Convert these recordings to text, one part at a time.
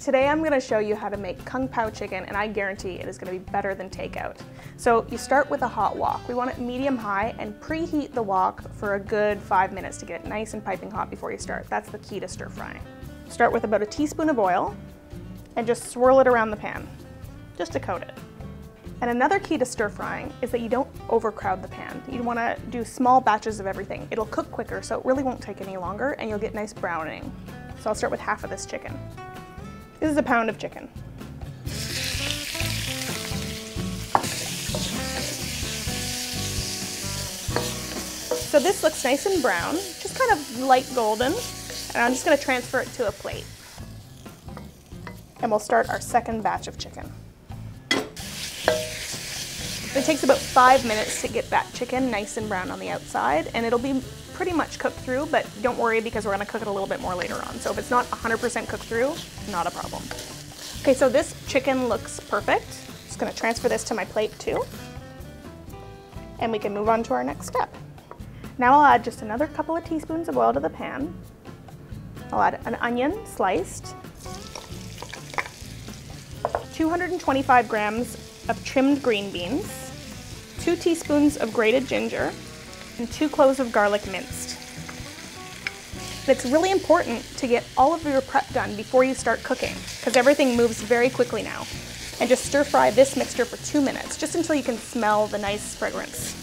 Today I'm going to show you how to make Kung Pao Chicken, and I guarantee it is going to be better than takeout. So you start with a hot wok. We want it medium-high and preheat the wok for a good 5 minutes to get it nice and piping hot before you start. That's the key to stir frying. Start with about a teaspoon of oil and just swirl it around the pan, just to coat it. And another key to stir frying is that you don't overcrowd the pan. You want to do small batches of everything. It'll cook quicker, so it really won't take any longer, and you'll get nice browning. So I'll start with half of this chicken. This is a pound of chicken. So this looks nice and brown, just kind of light golden, and I'm just going to transfer it to a plate. And we'll start our second batch of chicken. It takes about 5 minutes to get that chicken nice and brown on the outside, and it'll be pretty much cooked through, but don't worry because we're going to cook it a little bit more later on. So if it's not 100% cooked through, not a problem. Okay, so this chicken looks perfect. Just going to transfer this to my plate too, and we can move on to our next step. Now I'll add just another couple of teaspoons of oil to the pan. I'll add an onion sliced, 225 grams of trimmed green beans, 2 teaspoons of grated ginger, and 2 cloves of garlic minced. It's really important to get all of your prep done before you start cooking, because everything moves very quickly now. And just stir fry this mixture for 2 minutes, just until you can smell the nice fragrance.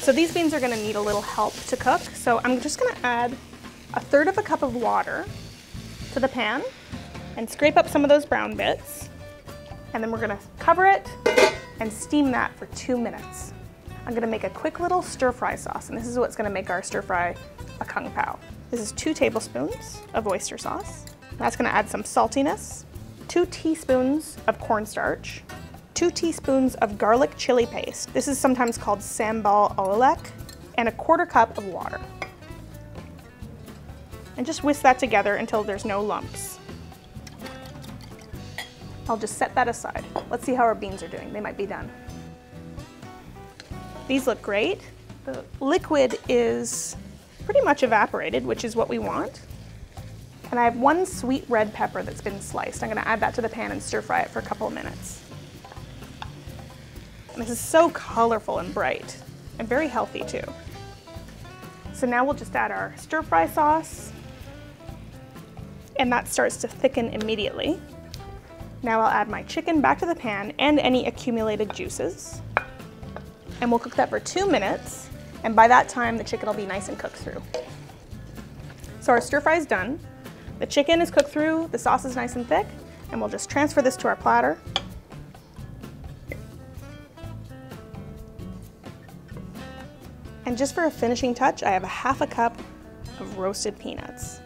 So these beans are going to need a little help to cook, so I'm just going to add 1/3 cup of water to the pan and scrape up some of those brown bits. And then we're going to cover it and steam that for 2 minutes. I'm going to make a quick little stir fry sauce, and this is what's going to make our stir fry a Kung Pao. This is 2 tablespoons of oyster sauce. That's going to add some saltiness, 2 teaspoons of cornstarch, 2 teaspoons of garlic chili paste. This is sometimes called sambal oelek, and 1/4 cup of water. And just whisk that together until there's no lumps. I'll just set that aside. Let's see how our beans are doing. They might be done. These look great. The liquid is pretty much evaporated, which is what we want. And I have 1 sweet red pepper that's been sliced. I'm going to add that to the pan and stir fry it for a couple of minutes. And this is so colorful and bright, and very healthy too. So now we'll just add our stir fry sauce, and that starts to thicken immediately. Now I'll add my chicken back to the pan and any accumulated juices. And we'll cook that for 2 minutes, and by that time the chicken will be nice and cooked through. So our stir fry is done. The chicken is cooked through, the sauce is nice and thick, and we'll just transfer this to our platter. And just for a finishing touch, I have 1/2 cup of roasted peanuts.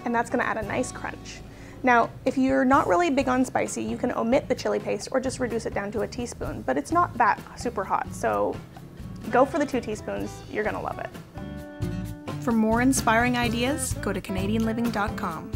And that's going to add a nice crunch. Now, if you're not really big on spicy, you can omit the chili paste or just reduce it down to a teaspoon, but it's not that super hot, so go for the 2 teaspoons, you're gonna love it. For more inspiring ideas, go to CanadianLiving.com.